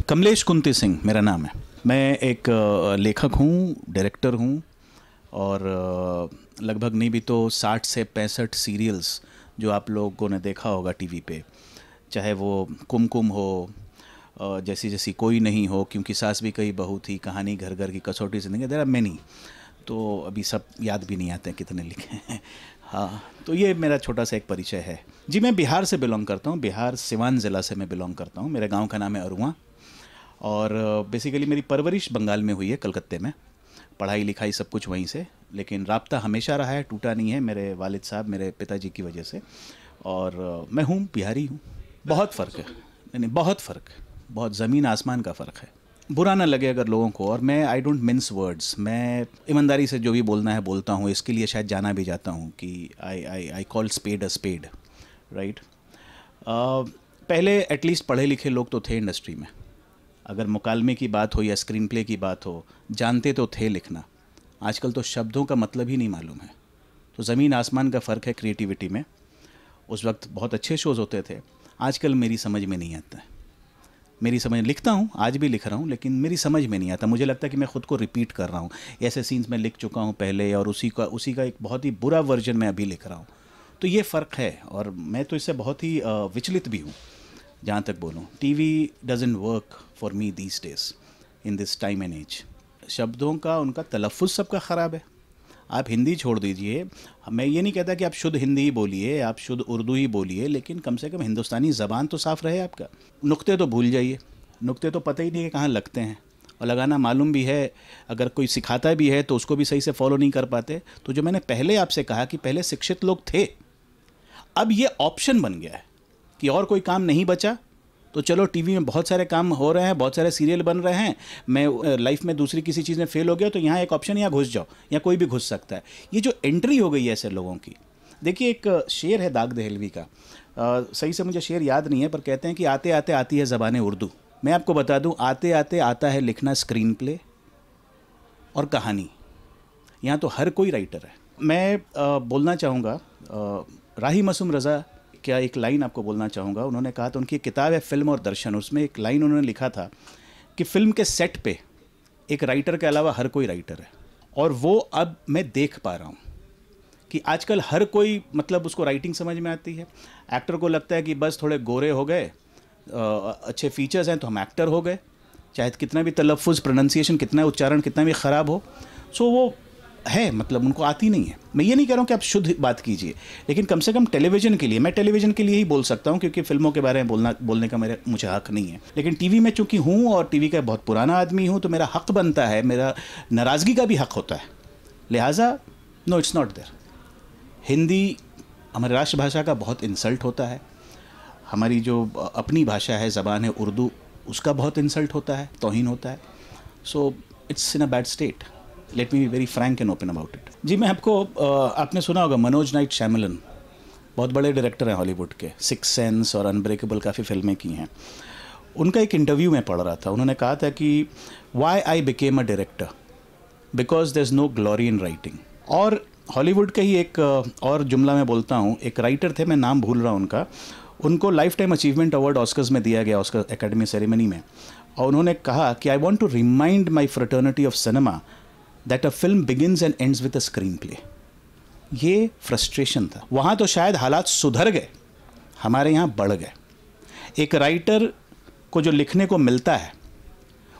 कमलेश कुंती सिंह मेरा नाम है। मैं एक लेखक हूँ, डायरेक्टर हूँ और लगभग नहीं भी तो 60 से 65 सीरियल्स जो आप लोगों ने देखा होगा टीवी पे, चाहे वो कुमकुम हो, जैसी जैसी कोई नहीं हो, क्योंकि सास भी कई बहू थी, कहानी घर घर की, कसौटी ज़िंदगी, देयर आर मैनी, तो अभी सब याद भी नहीं आते हैं कितने लिखे हैं। हाँ, तो ये मेरा छोटा सा एक परिचय है जी। मैं बिहार से बिलोंग करता हूँ, बिहार सिवान ज़िला से मैं बिलोंग करता हूँ। मेरे गांव का नाम है अरुआ और बेसिकली मेरी परवरिश बंगाल में हुई है, कलकत्ते में, पढ़ाई लिखाई सब कुछ वहीं से, लेकिन राब्ता हमेशा रहा है, टूटा नहीं है मेरे वालिद साहब, मेरे पिताजी की वजह से। और मैं हूँ, बिहारी हूँ। बहुत फ़र्क है, नहीं बहुत फ़र्क, बहुत ज़मीन आसमान का फ़र्क है। बुरा ना लगे अगर लोगों को, और मैं आई डोंट मिन्स वर्ड्स, मैं ईमानदारी से जो भी बोलना है बोलता हूँ। इसके लिए शायद जाना भी जाता हूँ कि I call spade a spade, right. पहले एटलीस्ट पढ़े लिखे लोग तो थे इंडस्ट्री में, अगर मुकालमे की बात हो या स्क्रीन प्ले की बात हो, जानते तो थे लिखना। आजकल तो शब्दों का मतलब ही नहीं मालूम है। तो ज़मीन आसमान का फ़र्क है क्रिएटिविटी में। उस वक्त बहुत अच्छे शोज़ होते थे, आजकल मेरी समझ में नहीं आता है। मेरी समझ, लिखता हूँ, आज भी लिख रहा हूँ, लेकिन मेरी समझ में नहीं आता। मुझे लगता है कि मैं ख़ुद को रिपीट कर रहा हूँ। ऐसे सीन्स में लिख चुका हूँ पहले और उसी का एक बहुत ही बुरा वर्जन मैं अभी लिख रहा हूँ। तो ये फ़र्क है और मैं तो इससे बहुत ही विचलित भी हूँ। जहाँ तक बोलूँ, TV doesn't work for me these days in this time and age. शब्दों का, उनका तलफ़ुज़ सबका ख़राब है। आप हिंदी छोड़ दीजिए, मैं ये नहीं कहता कि आप शुद्ध हिंदी ही बोलिए, आप शुद्ध उर्दू ही बोलिए, लेकिन कम से कम हिंदुस्तानी ज़बान तो साफ़ रहे आपका। नुक्ते तो भूल जाइए, नुक्ते तो पता ही नहीं है कहाँ लगते हैं, और लगाना मालूम भी है, अगर कोई सिखाता भी है तो उसको भी सही से फॉलो नहीं कर पाते। तो जो मैंने पहले आपसे कहा कि पहले शिक्षित लोग थे, अब ये ऑप्शन बन गया है कि और कोई काम नहीं बचा तो चलो टीवी में बहुत सारे काम हो रहे हैं, बहुत सारे सीरियल बन रहे हैं, मैं लाइफ में दूसरी किसी चीज़ में फेल हो गया तो यहाँ एक ऑप्शन, यहाँ घुस जाओ, या कोई भी घुस सकता है। ये जो एंट्री हो गई है ऐसे लोगों की। देखिए, एक शेर है दाग दहलवी का, सही से मुझे शेर याद नहीं है, पर कहते हैं कि आते आते आती है ज़बान उर्दू। मैं आपको बता दूँ, आते आते आता है लिखना स्क्रीन प्ले और कहानी। यहाँ तो हर कोई राइटर है। मैं बोलना चाहूँगा, राही मासूम रज़ा क्या एक लाइन आपको बोलना चाहूँगा। उन्होंने कहा था, उनकी किताब है फिल्म और दर्शन, उसमें एक लाइन उन्होंने लिखा था कि फिल्म के सेट पे एक राइटर के अलावा हर कोई राइटर है। और वो अब मैं देख पा रहा हूँ कि आजकल हर कोई, मतलब उसको राइटिंग समझ में आती है। एक्टर को लगता है कि बस थोड़े गोरे हो गए, अच्छे फीचर्स हैं तो हम एक्टर हो गए, चाहे कितना भी तलफ़ुज़, प्रोनंसिएशन, कितना उच्चारण कितना भी ख़राब हो। सो वो है, मतलब उनको आती नहीं है। मैं ये नहीं कह रहा हूँ कि आप शुद्ध बात कीजिए, लेकिन कम से कम टेलीविज़न के लिए, मैं टेलीविज़न के लिए ही बोल सकता हूँ, क्योंकि फिल्मों के बारे में बोलने का मुझे हक़ नहीं है। लेकिन टीवी में चूँकि हूँ और टीवी का बहुत पुराना आदमी हूँ, तो मेरा हक़ बनता है, मेरा नाराज़गी का भी हक़ होता है। लिहाजा no, it's not there. Hindi हमारी राष्ट्रभाषा का बहुत इंसल्ट होता है, हमारी जो अपनी भाषा है, ज़बान है उर्दू, उसका बहुत इंसल्ट होता है, तौहीन होता है। So it's in a bad state. Let me be very frank and open about it. जी, मैं आपको, आपने सुना होगा मनोज नाइट श्यामलन, बहुत बड़े डायरेक्टर हैं हॉलीवुड के, सिक्स सेंस और अनब्रेकेबल काफ़ी फिल्में की हैं। उनका एक इंटरव्यू में पढ़ रहा था, उन्होंने कहा था कि why I became a director, because there is no glory in writing. और हॉलीवुड का ही एक और जुमला मैं बोलता हूँ, एक राइटर थे, मैं नाम भूल रहा हूँ उनका, उनको life time achievement award Oscars में दिया गया, ऑस्कर एकेडमी सेरेमनी में, और उन्होंने कहा कि I want to remind my fraternity of cinema that a film begins and ends with a screenplay. ये फ्रस्ट्रेशन था। वहाँ तो शायद हालात सुधर गए, हमारे यहाँ बढ़ गए। एक राइटर को जो लिखने को मिलता है,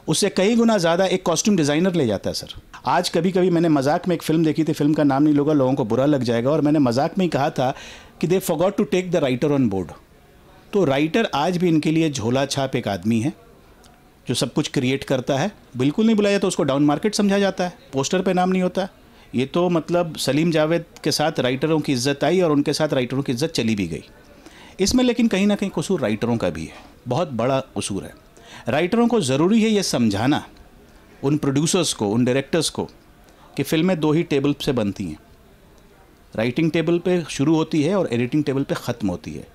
उससे कई गुना ज़्यादा एक कॉस्ट्यूम डिज़ाइनर ले जाता है सर। आज कभी कभी मैंने मजाक में एक फ़िल्म देखी थी, फिल्म का नाम नहीं लूँगा, लोगों को बुरा लग जाएगा, और मैंने मजाक में ही कहा था कि they forgot to take the writer on board. तो राइटर आज भी इनके लिए झोला छाप एक आदमी है जो सब कुछ क्रिएट करता है। बिल्कुल नहीं बुलाया तो उसको डाउन मार्केट समझा जाता है, पोस्टर पे नाम नहीं होता। ये तो मतलब सलीम जावेद के साथ राइटरों की इज्जत आई और उनके साथ राइटरों की इज्जत चली भी गई इसमें। लेकिन कहीं ना कहीं कसूर राइटरों का भी है, बहुत बड़ा कसूर है। राइटरों को ज़रूरी है ये समझाना उन प्रोड्यूसर्स को, उन डायरेक्टर्स को, कि फिल्में दो ही टेबल से बनती हैं। राइटिंग टेबल पे शुरू होती है और एडिटिंग टेबल पे ख़त्म होती है।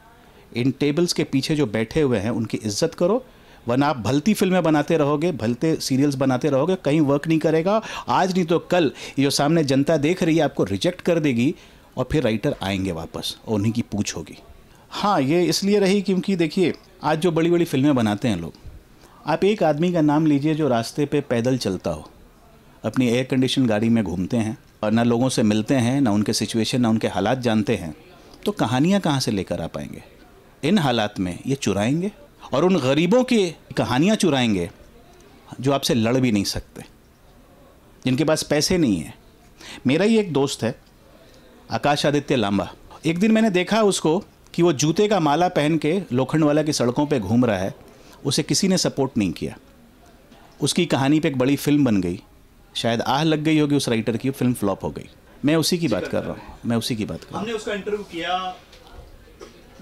इन टेबल्स के पीछे जो बैठे हुए हैं उनकी इज्जत करो, वरना आप भलती फिल्में बनाते रहोगे, भलते सीरियल्स बनाते रहोगे, कहीं वर्क नहीं करेगा। आज नहीं तो कल ये जो सामने जनता देख रही है आपको रिजेक्ट कर देगी, और फिर राइटर आएंगे वापस और उन्हीं की पूछ होगी। हाँ, ये इसलिए रही क्योंकि देखिए, आज जो बड़ी बड़ी फिल्में बनाते हैं लोग, आप एक आदमी का नाम लीजिए जो रास्ते पे पैदल चलता हो, अपनी एयर कंडीशन गाड़ी में घूमते हैं और ना लोगों से मिलते हैं, ना उनके सिचुएशन, ना उनके हालात जानते हैं, तो कहानियाँ कहाँ से लेकर आ पाएंगे? इन हालात में ये चुराएंगे और उन गरीबों की कहानियाँ चुराएंगे जो आपसे लड़ भी नहीं सकते, जिनके पास पैसे नहीं हैं। मेरा ही एक दोस्त है आकाश आदित्य लांबा। एक दिन मैंने देखा उसको कि वो जूते का माला पहन के लोखंडवाला की सड़कों पे घूम रहा है। उसे किसी ने सपोर्ट नहीं किया। उसकी कहानी पे एक बड़ी फिल्म बन गई, शायद आह लग गई होगी उस राइटर की, फिल्म फ्लॉप हो गई। मैं उसी की बात कर रहा हूँ, मैं उसी की बात कर रहा हूँ। हमने उसका इंटरव्यू किया,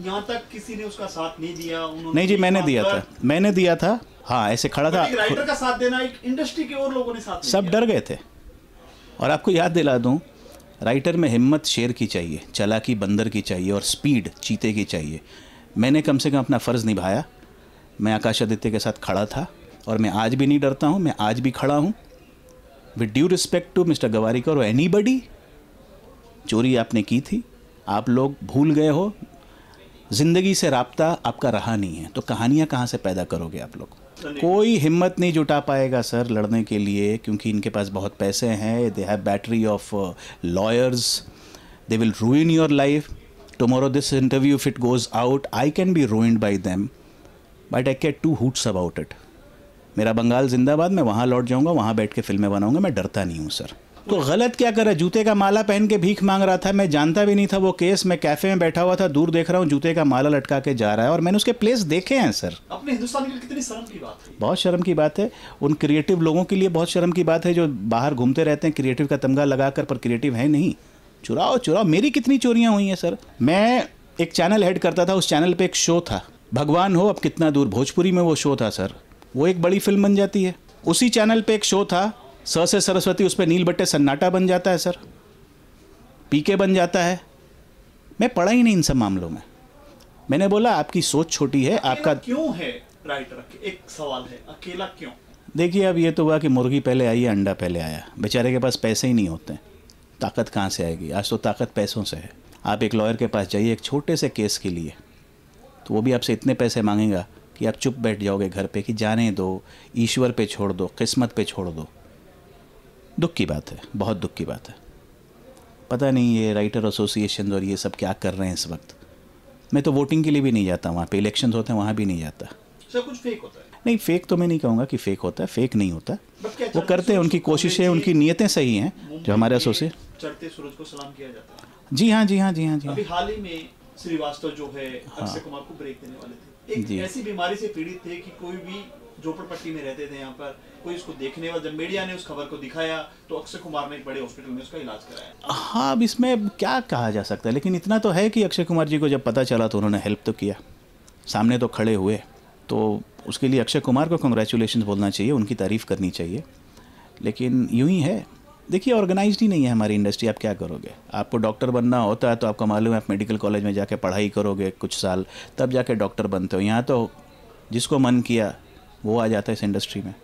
यहाँ तक किसी ने उसका साथ नहीं दिया। नहीं जी, मैंने दिया था। हाँ, ऐसे खड़ा था। राइटर का साथ देना, एक इंडस्ट्री के और लोगों ने साथ नहीं सब दिया। डर गए थे। और आपको याद दिला दूं, राइटर में हिम्मत शेर की चाहिए, चालाकी बंदर की चाहिए और स्पीड चीते की चाहिए। मैंने कम से कम अपना फ़र्ज़ निभाया। मैं आकाश आदित्य के साथ खड़ा था और मैं आज भी नहीं डरता हूँ। मैं आज भी खड़ा हूँ। With due respect to mister Gowariker और एनीबडी, चोरी आपने की थी, आप लोग भूल गए हो, ज़िंदगी से राब्ता आपका रहा नहीं है, तो कहानियाँ कहाँ से पैदा करोगे आप लोग? कोई हिम्मत नहीं जुटा पाएगा सर लड़ने के लिए, क्योंकि इनके पास बहुत पैसे हैं। They have battery of lawyers, they will ruin your life. Tomorrow this interview if it goes out, I can be ruined by them, but I care two hoots about it. मेरा बंगाल जिंदाबाद, मैं वहाँ लौट जाऊँगा, वहाँ बैठ के फिल्में बनाऊँगा, मैं डरता नहीं हूँ सर। तो गलत क्या करा? जूते का माला पहन के भीख मांग रहा था, मैं जानता भी नहीं था वो केस। मैं कैफ़े में बैठा हुआ था, दूर देख रहा हूँ जूते का माला लटका के जा रहा है, और मैंने उसके प्लेस देखे हैं सर। अपने हिंदुस्तान के लिए कितनी शर्म की बात है। बहुत शर्म की बात है। उन क्रिएटिव लोगों के लिए बहुत शर्म की बात है जो बाहर घूमते रहते हैं क्रिएटिव का तमगा लगाकर, पर क्रिएटिव है नहीं। चुराओ चुराओ, मेरी कितनी चोरियाँ हुई हैं सर। मैं एक चैनल हेड करता था, उस चैनल पर एक शो था, भगवान हो अब कितना दूर, भोजपुरी में वो शो था सर। वो एक बड़ी फिल्म बन जाती है। उसी चैनल पे एक शो था स से सरस्वती, उस पर नील बट्टे सन्नाटा बन जाता है सर, पीके बन जाता है। मैं पढ़ा ही नहीं इन सब मामलों में। मैंने बोला आपकी सोच छोटी है, आपका क्यों है राइटर? एक सवाल है, अकेला क्यों? देखिए, अब ये तो हुआ कि मुर्गी पहले आई या अंडा पहले आया। बेचारे के पास पैसे ही नहीं होते, ताकत कहाँ से आएगी? आज तो ताकत पैसों से है। आप एक लॉयर के पास जाइए एक छोटे से केस के लिए, तो वो भी आपसे इतने पैसे मांगेगा कि आप चुप बैठ जाओगे घर पे कि जाने दो, ईश्वर पे छोड़ दो, किस्मत पे छोड़ दो। दुख की बात है, बहुत दुख की बात है। पता नहीं ये राइटर एसोसिएशन और ये सब क्या कर रहे हैं इस वक्त। मैं तो वोटिंग के लिए भी नहीं जाता, वहाँ पे इलेक्शंस होते हैं वहाँ भी नहीं जाता। सब कुछ फेक होता है। नहीं, फेक तो मैं नहीं कहूँगा कि फेक होता है, फेक नहीं होता। वो करते हैं, उनकी कोशिशें, उनकी नीयतें सही हैं। जो हमारे एसोसिएट चढ़ते सूरज को सलाम किया जाता है। जी हाँ, जी हाँ, जी हाँ, जी हाँ। अभी हाल ही में श्रीवास्तव जो है अक्षय कुमार को ब्रेक देने वाले थे। एक ऐसी बीमारी से पीड़ित थे कि कोई भी झोपड़पट्टी में रहते थे, यहाँ पर कोई उसको देखने वाला, जब मीडिया ने उस खबर को दिखाया तो अक्षय कुमार ने एक बड़े हॉस्पिटल में उसका इलाज कराया। हाँ, अब इसमें क्या कहा जा सकता है, लेकिन इतना तो है कि अक्षय कुमार जी को जब पता चला तो उन्होंने हेल्प तो किया, सामने तो खड़े हुए। तो उसके लिए अक्षय कुमार को कंग्रेचुलेशन बोलना चाहिए, उनकी तारीफ़ करनी चाहिए। लेकिन यूँ ही है, देखिए ऑर्गेनाइज्ड ही नहीं है हमारी इंडस्ट्री। आप क्या करोगे? आपको डॉक्टर बनना होता है तो आपका मालूम है, आप मेडिकल कॉलेज में जाके पढ़ाई करोगे कुछ साल, तब जाके डॉक्टर बनते हो। यहाँ तो जिसको मन किया वो आ जाता है इस इंडस्ट्री में।